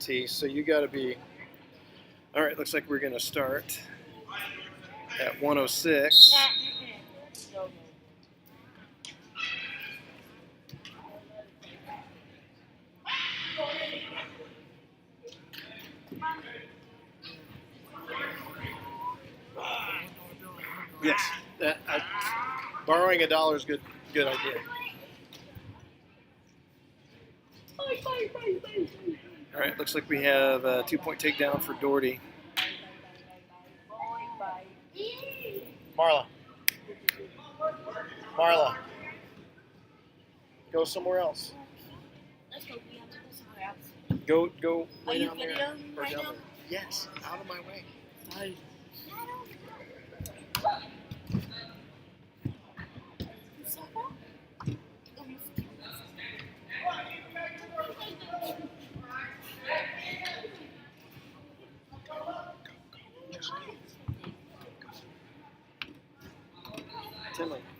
Doherty, so you got to be. All right, looks like we're going to start at 106. Yes, borrowing $1 is good idea. All right, looks like we have a 2-point takedown for Doherty. Marla, go somewhere else. Let's go. We have to go somewhere else. Go Are way you down there. videoing Or right down now? there. Yes, out of my way. Sorry.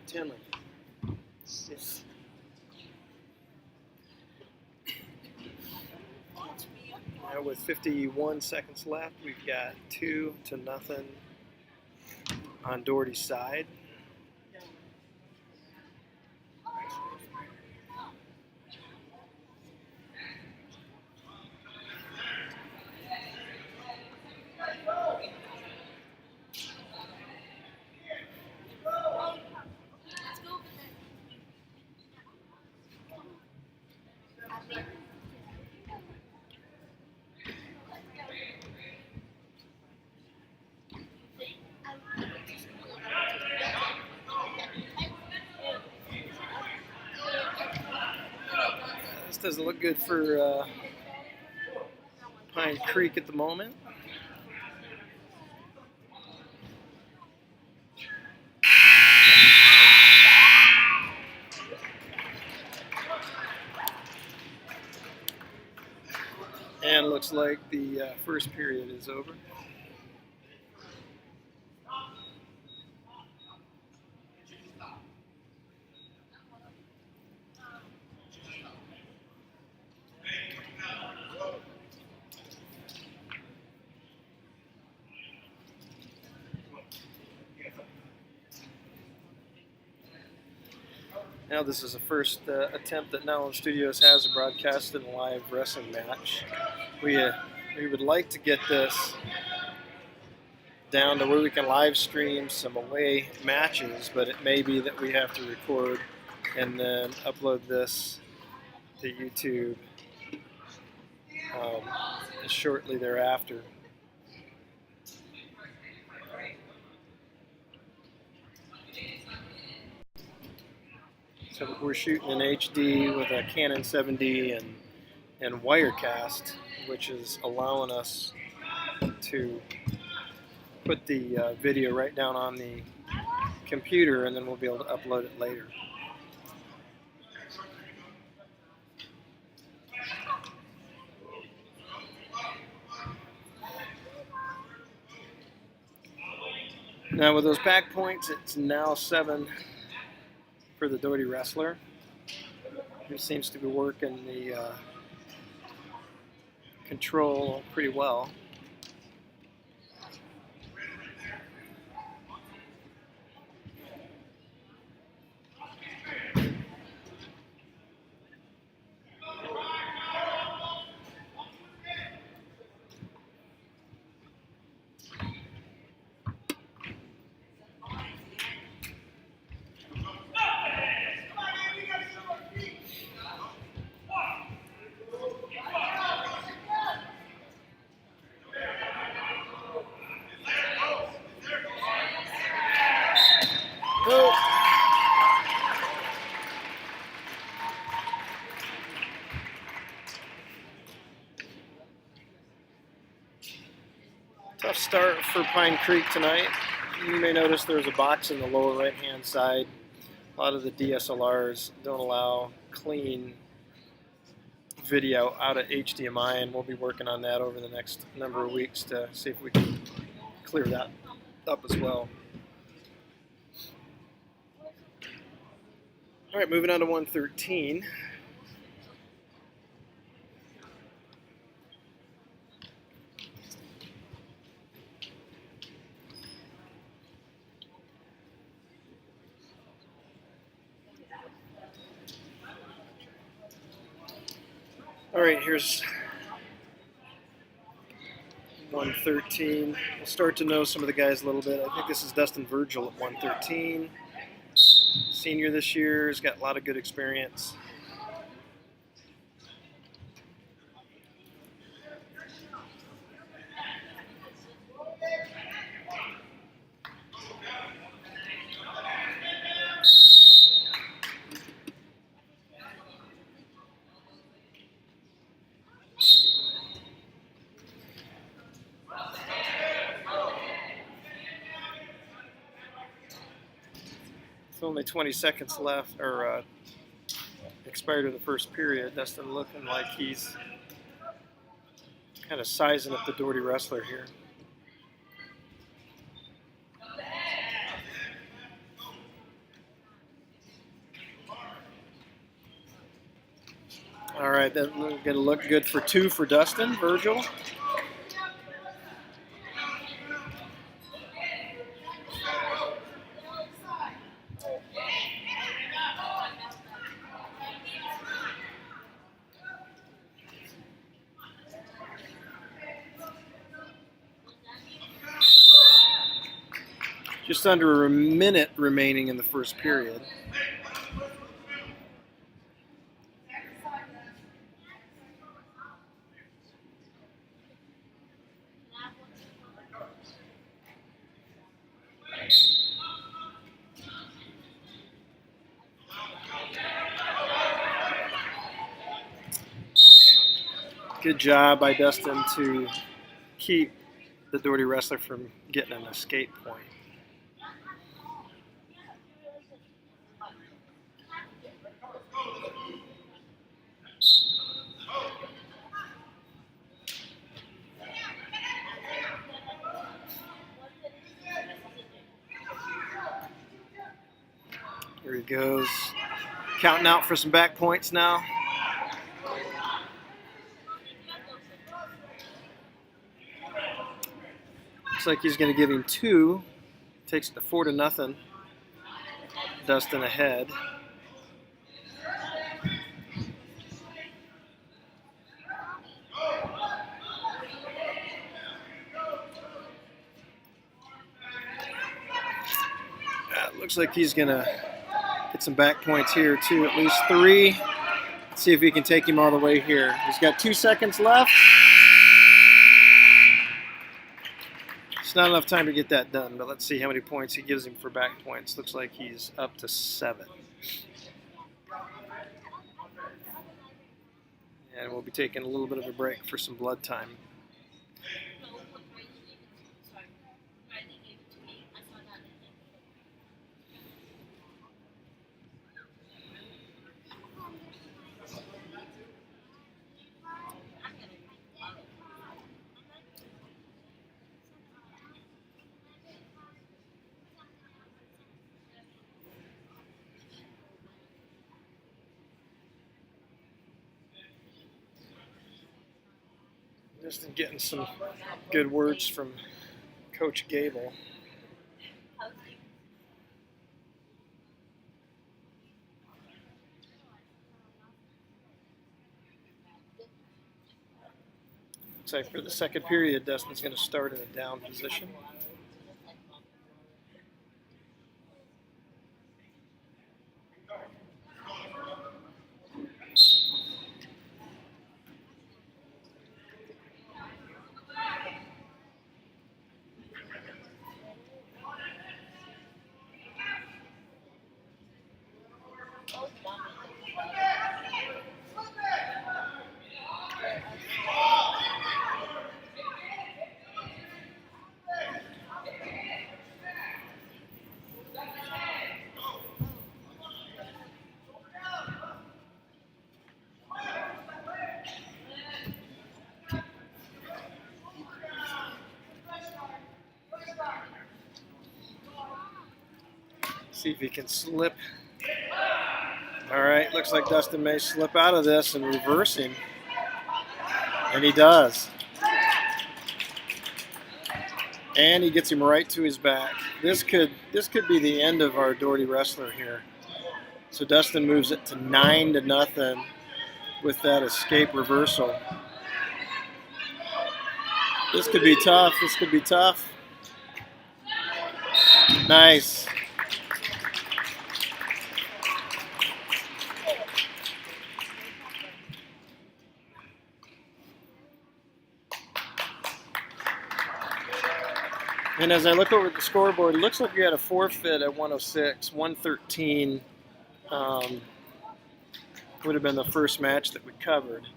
Tinley. Sit. Now with 51 seconds left, we've got 2-0 on Doherty's side. This doesn't look good for Pine Creek at the moment. And looks like the first period is over. Now this is the first attempt that Knowledge Studios has to broadcast a live wrestling match. We would like to get this down to where we can live stream some away matches, but it may be that we have to record and then upload this to YouTube shortly thereafter. So we're shooting in HD with a Canon 7D and Wirecast, which is allowing us to put the video right down on the computer, and then we'll be able to upload it later. Now with those back points, it's now 7 for the Doherty wrestler, who seems to be working the control pretty well. Tough start for Pine Creek tonight. You may notice there's a box in the lower right-hand side. A lot of the DSLRs don't allow clean video out of HDMI, and we'll be working on that over the next number of weeks to see if we can clear that up as well. All right, moving on to 113. All right, here's 113. We'll start to know some of the guys a little bit. I think this is Dustin Virgil at 113. Senior this year, has got a lot of good experience. With only 20 seconds left, or expired in the first period, Dustin looking like he's kind of sizing up the Doherty wrestler here. All right, that's going to look good for 2 for Dustin Virgil. Just under a minute remaining in the first period. Good job by Dustin to keep the Doherty wrestler from getting an escape point. Here he goes, counting out for some back points now. Looks like he's going to give him 2. Takes it to 4-0. Dustin ahead. Looks like he's going to get some back points here too, at least 3. Let's see if he can take him all the way here. He's got 2 seconds left. It's not enough time to get that done, but let's see how many points he gives him for back points. Looks like he's up to 7. And we'll be taking a little bit of a break for some blood time. Just getting some good words from Coach Gable. Looks like for the second period, Dustin's going to start in a down position. See if he can slip. All right, looks like Dustin may slip out of this and reverse him. And he does. And he gets him right to his back. This could be the end of our Doherty wrestler here. So Dustin moves it to 9-0. with that escape reversal. This could be tough. This could be tough. Nice. And as I look over at the scoreboard, it looks like we had a forfeit at 106. 113 would have been the first match that we covered.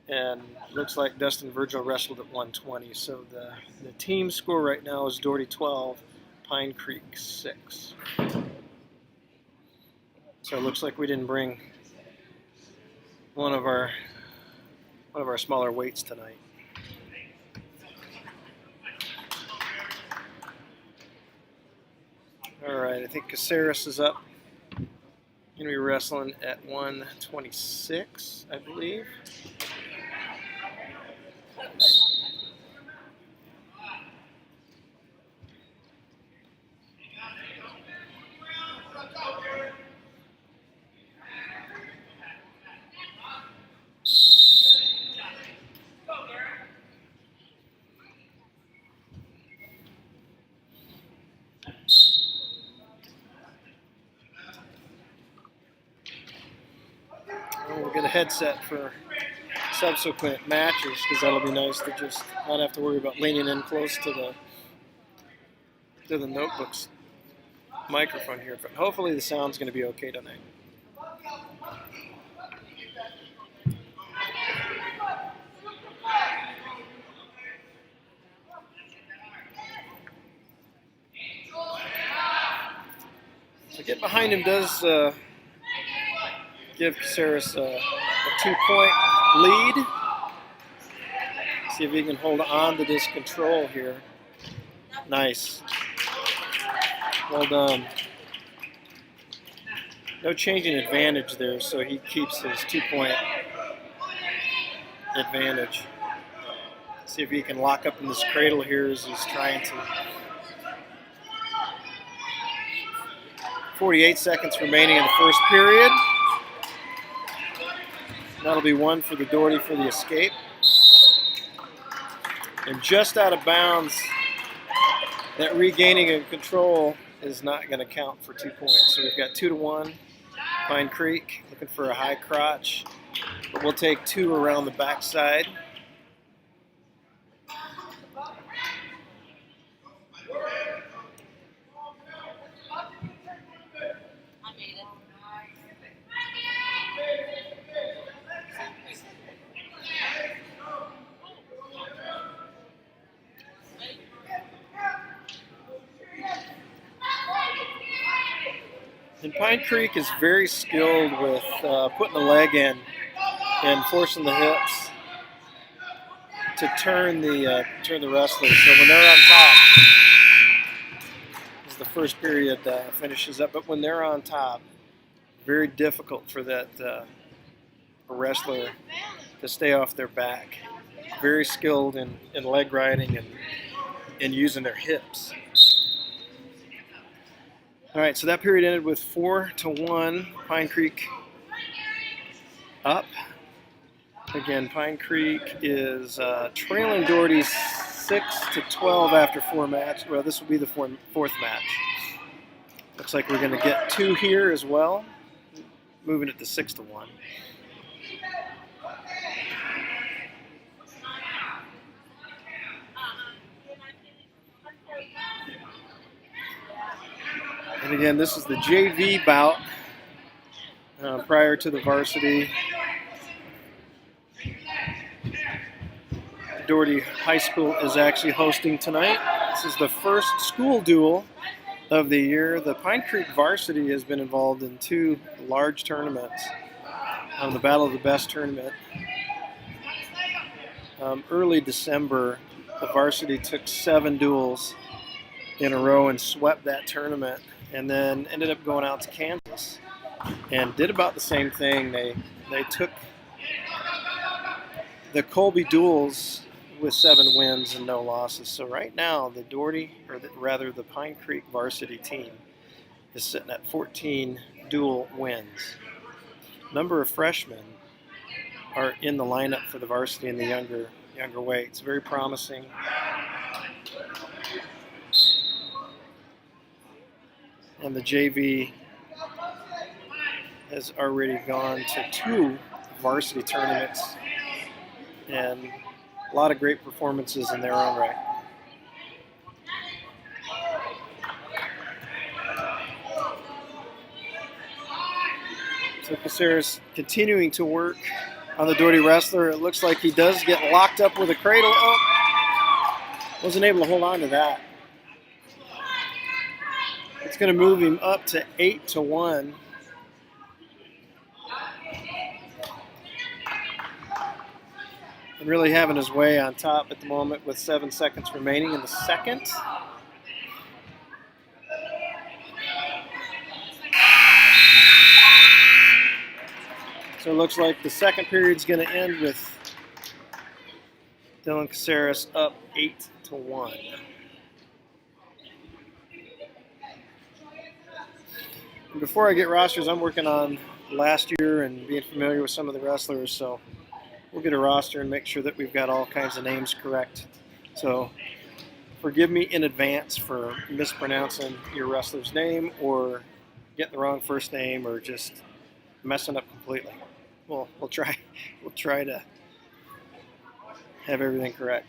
And it looks like Dustin Virgil wrestled at 120. So the team score right now is Doherty 12, Pine Creek 6. So it looks like we didn't bring one of our smaller weights tonight. All right, I think Caceres is up. Going to be wrestling at 126, I believe. We'll get a headset for subsequent matches because that'll be nice to just not have to worry about leaning in close to the notebook's microphone here. But hopefully the sound's going to be okay tonight. So getting behind him does give Caceres a 2-point lead. See if he can hold on to this control here. Nice. Well done. No changing advantage there, so he keeps his 2-point advantage. See if he can lock up in this cradle here as he's trying to. 48 seconds remaining in the first period. That'll be one for the Doherty for the escape. And just out of bounds, that regaining of control is not going to count for 2 points. So we've got 2-1. Pine Creek looking for a high crotch. But we'll take 2 around the backside. And Pine Creek is very skilled with putting the leg in and forcing the hips to turn the wrestlers. So when they're on top, as the first period finishes up, but when they're on top, very difficult for that wrestler to stay off their back. Very skilled in leg riding and using their hips. All right, so that period ended with 4-1. Pine Creek up. Again, Pine Creek is trailing Doherty 6-12 after 4 matches. Well, this will be the fourth match. Looks like we're going to get 2 here as well, moving it to 6-1. And again, this is the JV bout prior to the varsity. Doherty High School is actually hosting tonight. This is the first school duel of the year. The Pine Creek varsity has been involved in 2 large tournaments. The Battle of the Best tournament. Early December, the varsity took 7 duels in a row and swept that tournament, and then ended up going out to Kansas and did about the same thing. They took the Colby duels with 7 wins and no losses. So right now the Doherty, or rather the Pine Creek varsity team, is sitting at 14 dual wins. Number of freshmen are in the lineup for the varsity in the younger weights. Very promising. And the JV has already gone to 2 varsity tournaments and a lot of great performances in their own right. So Caceres continuing to work on the Doherty wrestler. It looks like he does get locked up with a cradle. Oh, wasn't able to hold on to that. It's going to move him up to 8-1. And really having his way on top at the moment with 7 seconds remaining in the second. So it looks like the second period is going to end with Dylan Caceres up 8-1. And before I get rosters, I'm working on last year and being familiar with some of the wrestlers, so we'll get a roster and make sure that we've got all kinds of names correct. So forgive me in advance for mispronouncing your wrestler's name or getting the wrong first name or just messing up completely. We'll try to have everything correct.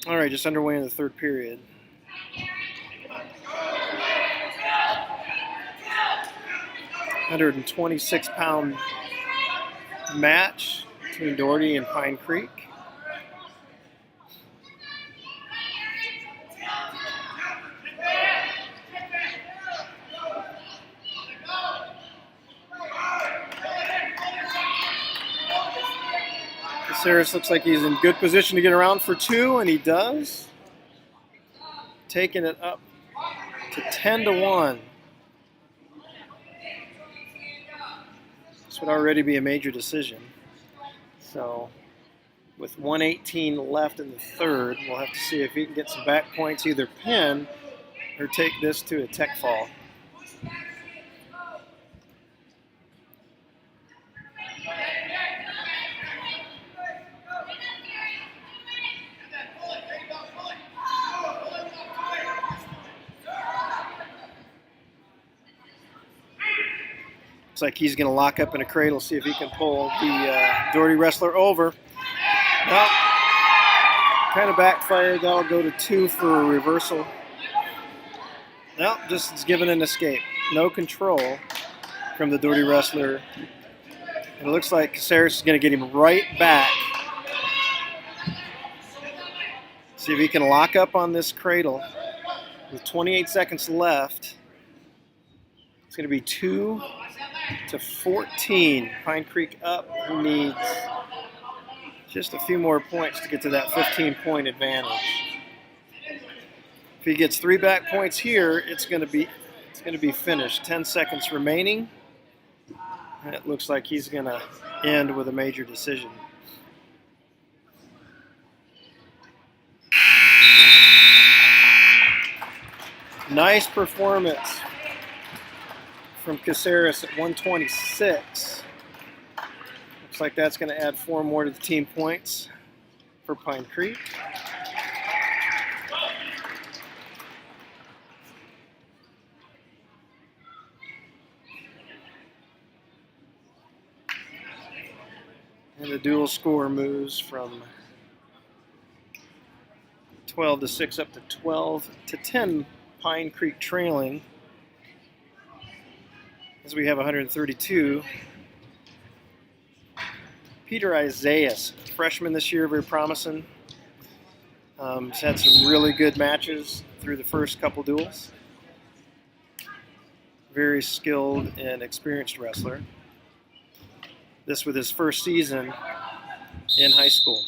All right, just underway in the third period. £126 match between Doherty and Pine Creek. Caceres looks like he's in good position to get around for 2, and he does. Taking it up to 10-1. This would already be a major decision. So with 1:18 left in the third, we'll have to see if he can get some back points, either pin or take this to a tech fall. Looks like he's going to lock up in a cradle, see if he can pull the Doherty wrestler over. Well, kind of backfired. That'll go to 2 for a reversal. Well, just is given an escape. No control from the Doherty wrestler. And it looks like Caceres is going to get him right back. See if he can lock up on this cradle. With 28 seconds left, it's going to be 2-14. Pine Creek up. He needs just a few more points to get to that 15-point advantage. If he gets 3 back points here, it's going to be finished. 10 seconds remaining. And it looks like he's going to end with a major decision. Nice performance from Caceres at 126. Looks like that's going to add 4 more to the team points for Pine Creek. And the dual score moves from 12-6 up to 12-10. Pine Creek trailing as we have 132. Peter Isaias, freshman this year, very promising. He's had some really good matches through the first couple duels. Very skilled and experienced wrestler. This with his first season in high school.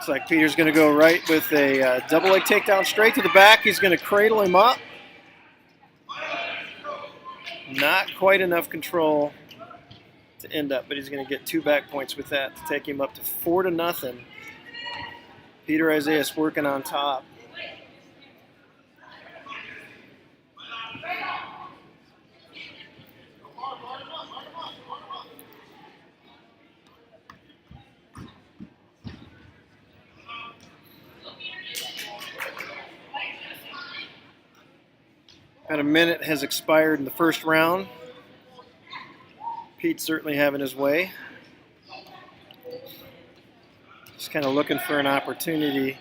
Looks like Peter's going to go right with a double leg takedown straight to the back. He's going to cradle him up. Not quite enough control to end up, but he's going to get 2 back points with that to take him up to 4-0. Peter Isaias working on top. About a minute has expired in the first round. Pete's certainly having his way. Just kind of looking for an opportunity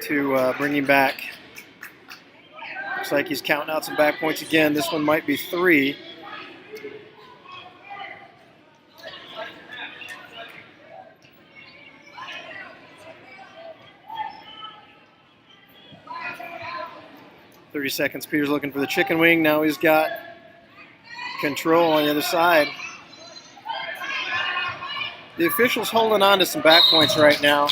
to bring him back. Looks like he's counting out some back points again. This one might be 3. Seconds. Peter's looking for the chicken wing. Now he's got control on the other side. The official's holding on to some back points right now,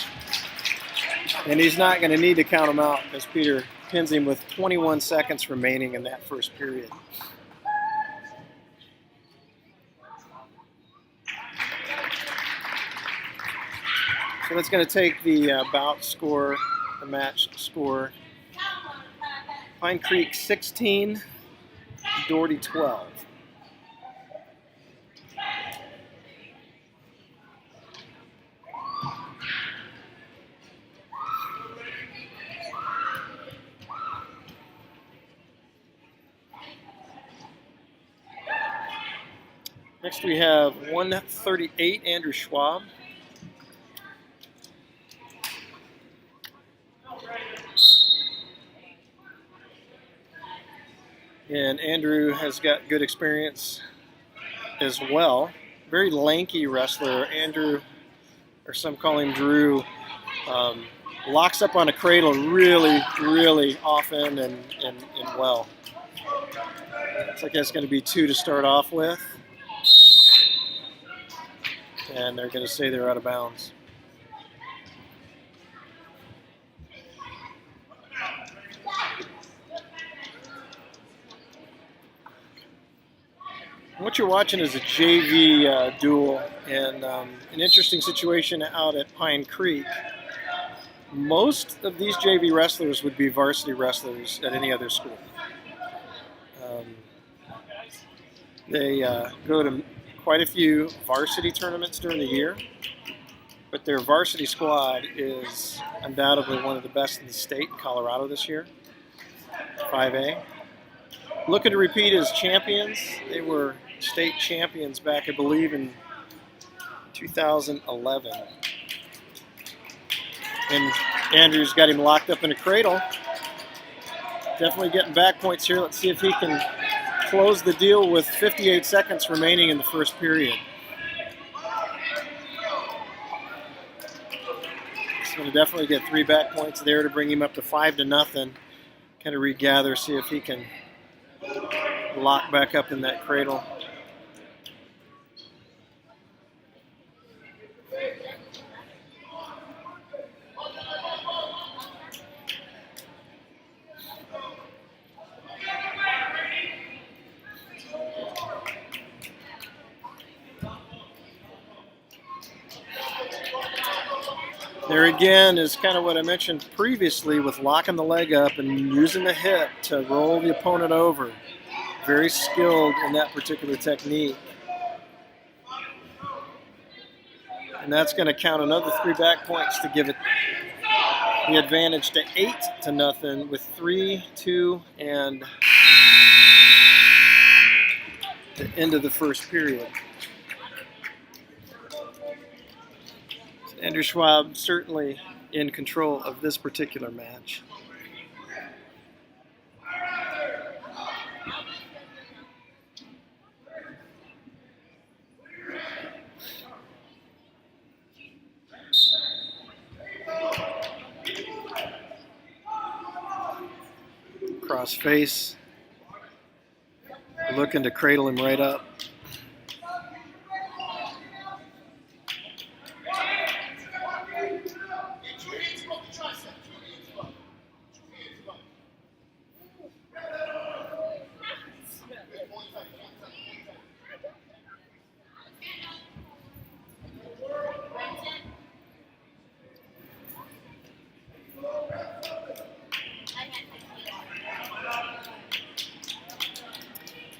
and he's not going to need to count them out as Peter pins him with 21 seconds remaining in that first period. So that's going to take the bout score, the match score. Pine Creek 16, Doherty 12. Next we have 138, Andrew Schwab. And Andrew has got good experience as well. Very lanky wrestler. Andrew, or some call him Drew, locks up on a cradle really, really often and well. Looks like that's going to be 2 to start off with. And they're going to say they're out of bounds. What you're watching is a JV duel, and an interesting situation out at Pine Creek. Most of these JV wrestlers would be varsity wrestlers at any other school. They go to quite a few varsity tournaments during the year, but their varsity squad is undoubtedly one of the best in the state in Colorado this year, 5A. Looking to repeat as champions. They were state champions back, I believe, in 2011. And Andrew's got him locked up in a cradle. Definitely getting back points here. Let's see if he can close the deal with 58 seconds remaining in the first period. He's going to definitely get 3 back points there to bring him up to 5-0. Kind of regather, see if he can lock back up in that cradle. There again is kind of what I mentioned previously with locking the leg up and using the hip to roll the opponent over. Very skilled in that particular technique. And that's going to count another 3 back points to give it the advantage to 8-0 with 3, 2, and the end of the first period. Andrew Schwab certainly in control of this particular match. Cross face, looking to cradle him right up.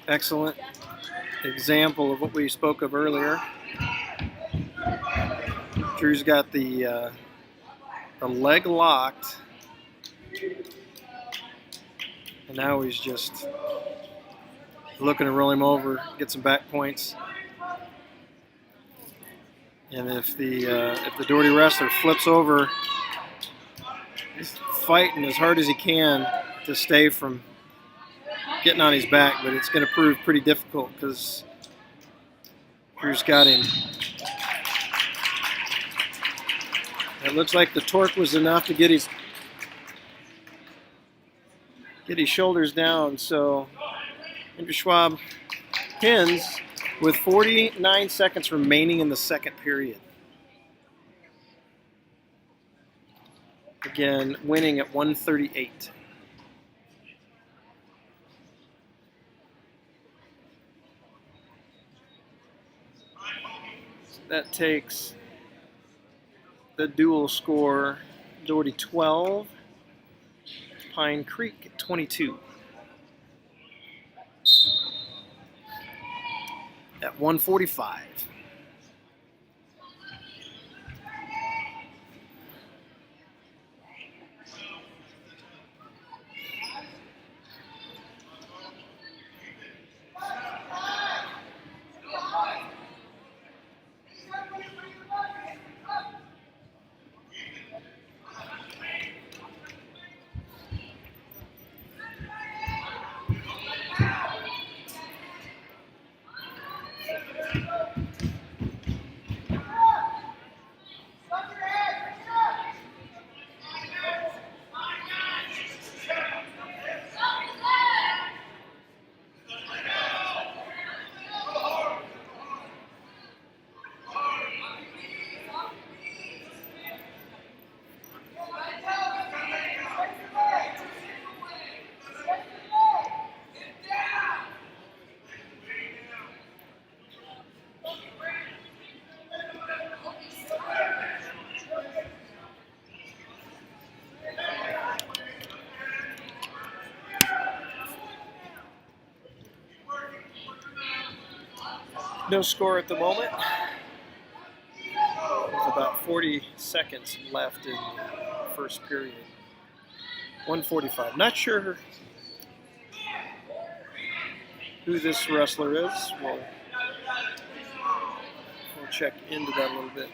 Excellent example of what we spoke of earlier. Drew's got the leg locked, and now he's just looking to roll him over, get some back points. And if the Doherty wrestler flips over, he's fighting as hard as he can to stay from getting on his back, but it's going to prove pretty difficult because Drew's got him. It looks like the torque was enough to get his shoulders down. So Andrew Schwab pins with 49 seconds remaining in the second period. Again, winning at 138. That takes the dual score, Doherty 12, Pine Creek 22. At 145. No score at the moment. With about 40 seconds left in the first period. 145. Not sure who this wrestler is. We'll check into that a little bit.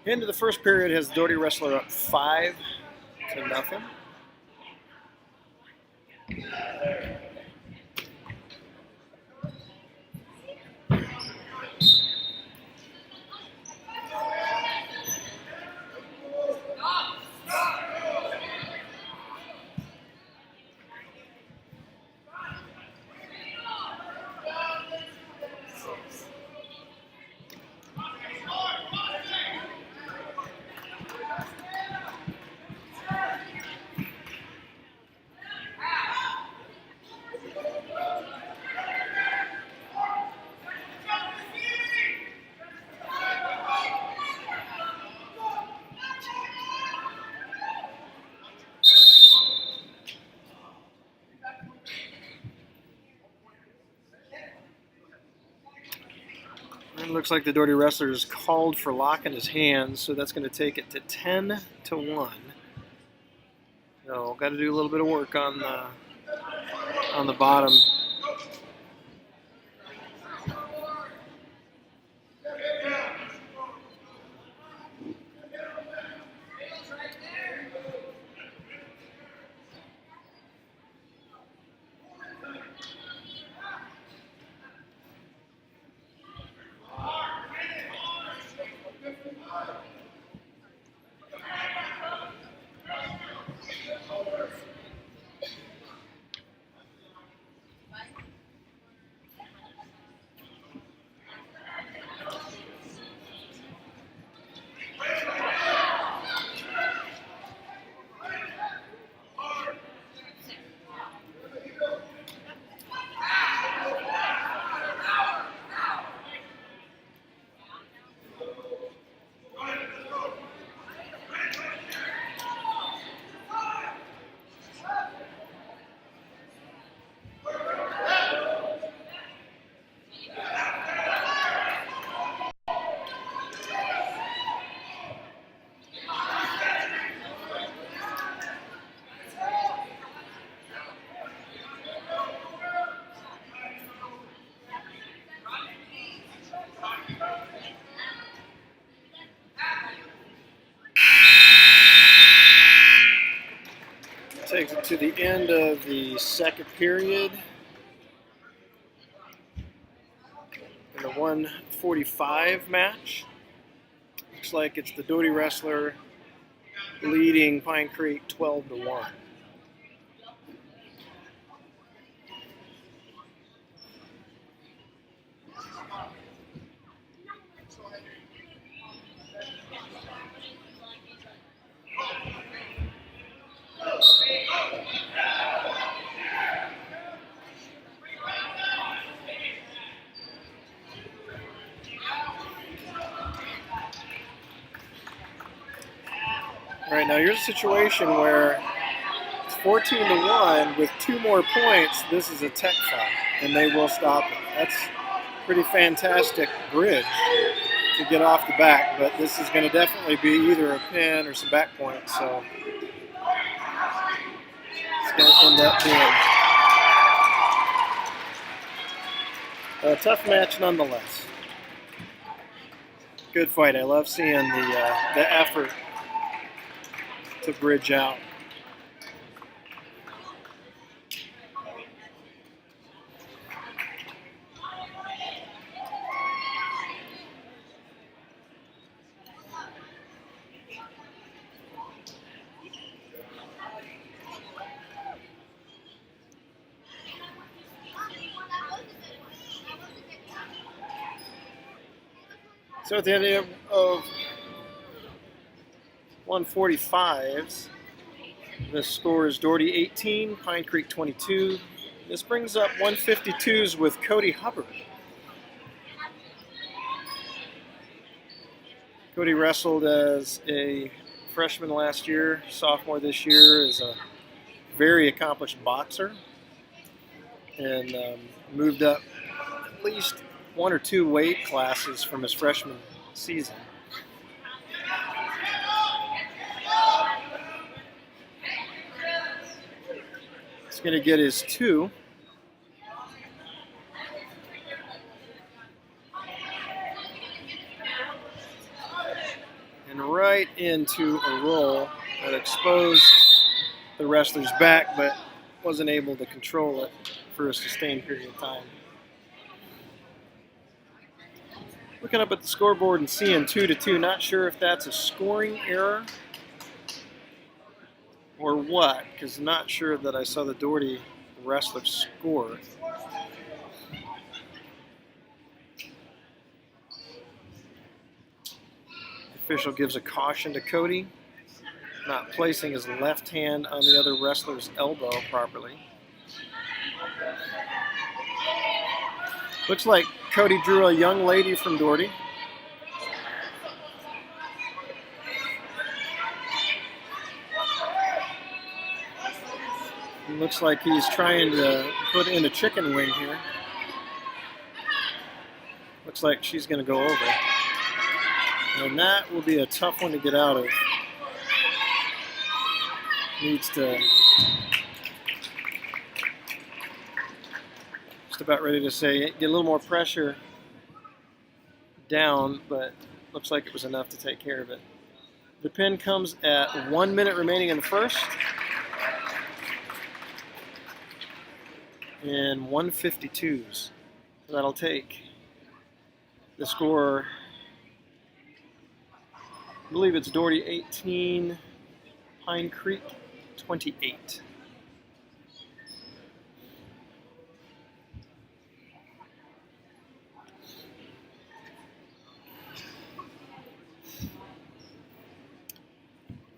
Into the first period has the Doherty wrestler up 5-0. It looks like the Doherty wrestler is called for locking his hands, so that's going to take it to 10-1. So got to do a little bit of work on the bottom. Takes it to the end of the second period. In the 145 match. Looks like it's the Doherty wrestler leading Pine Creek 12-1. All right, now here's a situation where it's 14-1 with 2 more points. This is a tech foul, and they will stop it. That's pretty fantastic bridge to get off the back, but this is going to definitely be either a pin or some back points, so it's going to end up being a tough match nonetheless. Good fight. I love seeing the effort to bridge out. So at the end of 145s, the score is Doherty 18, Pine Creek 22. This brings up 152s with Cody Hubbard. Cody wrestled as a freshman last year, sophomore this year, is a very accomplished boxer, and moved up at least 1 or 2 weight classes from his freshman season. He's going to get his 2. And right into a roll that exposed the wrestler's back, but wasn't able to control it for a sustained period of time. Looking up at the scoreboard and seeing 2-2, not sure if that's a scoring error or what, because not sure that I saw the Doherty wrestler score. The official gives a caution to Cody, not placing his left hand on the other wrestler's elbow properly. Looks like Cody drew a young lady from Doherty. Looks like he's trying to put in a chicken wing here. Looks like she's going to go over. And that will be a tough one to get out of. Needs to... Just about ready to say, get a little more pressure down, but looks like it was enough to take care of it. The pin comes at 1 minute remaining in the first. And 152s. So that'll take the score, I believe it's Doherty 18, Pine Creek 28.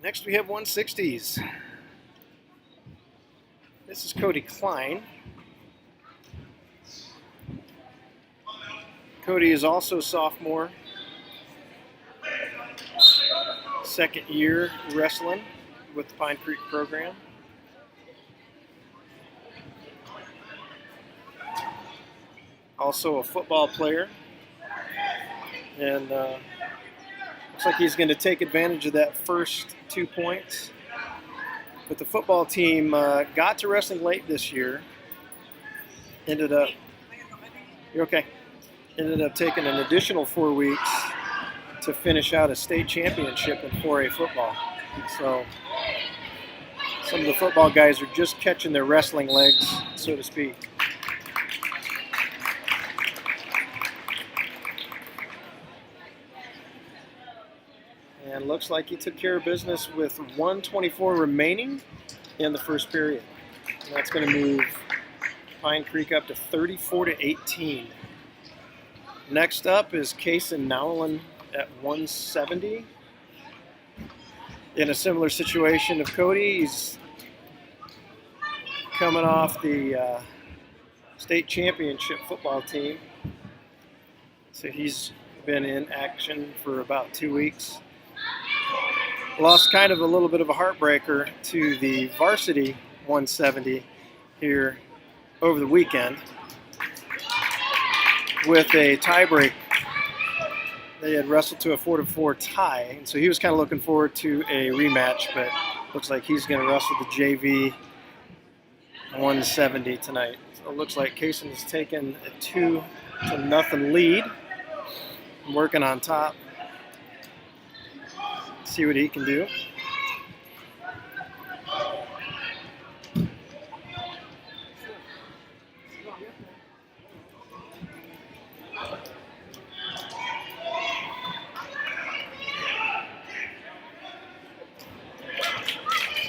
Next we have 160s. This is Cody Klein. Cody is also sophomore, second year wrestling with the Pine Creek program. Also a football player, and looks like he's going to take advantage of that first 2 points. But the football team got to wrestling late this year. Ended up, you're okay. Ended up taking an additional 4 weeks to finish out a state championship in 4A football. So Some of the football guys are just catching their wrestling legs, so to speak. And looks like he took care of business with 1:24 remaining in the first period. And that's going to move Pine Creek up to 34-18. Next up is Kaysen Nowlin at 170. In a similar situation of Cody, he's coming off the state championship football team. So he's been in action for about 2 weeks. Lost kind of a little bit of a heartbreaker to the varsity 170 here over the weekend with a tiebreak. They had wrestled to a 4-4 tie, and so he was kind of looking forward to a rematch, but looks like he's going to wrestle the JV 170 tonight. So it looks like Kaysen has taken a 2-0 lead. Working on top. See what he can do.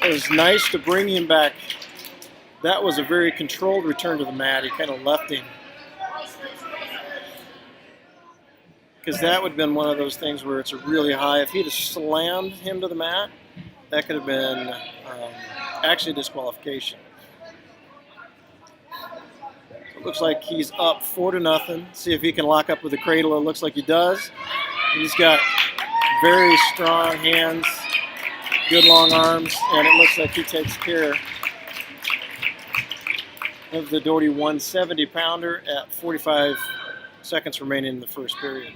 It was nice to bring him back. That was a very controlled return to the mat. He kind of left him. Because that would have been one of those things where it's really high. If he'd have slammed him to the mat, that could have been actually disqualification. It looks like he's up 4-0. See if he can lock up with the cradle. It looks like he does. He's got very strong hands, good long arms, and it looks like he takes care of the Doherty 170 pounder at 45 seconds remaining in the first period.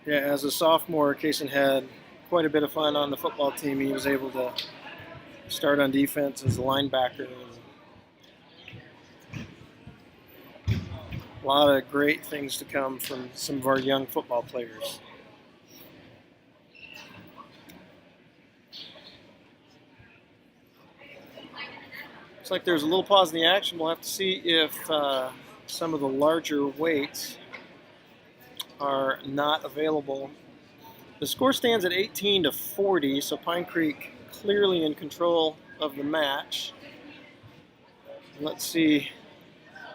Yeah, as a sophomore, Kaysen had quite a bit of fun on the football team. He was able to start on defense as a linebacker. A lot of great things to come from some of our young football players. Looks like there's a little pause in the action. We'll have to see if some of the larger weights are not available. The score stands at 18-40, so Pine Creek clearly in control of the match. Let's see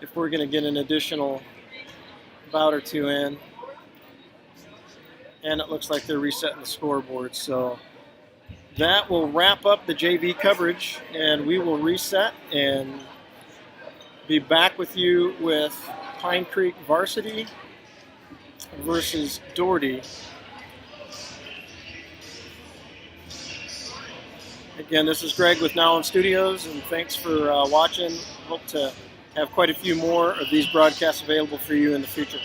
if we're going to get an additional bout or two in. And it looks like they're resetting the scoreboard. So that will wrap up the JV coverage, and we will reset and be back with you with Pine Creek varsity versus Doherty. Again, this is Greg with Now On Studios, and thanks for watching. Hope to have quite a few more of these broadcasts available for you in the future.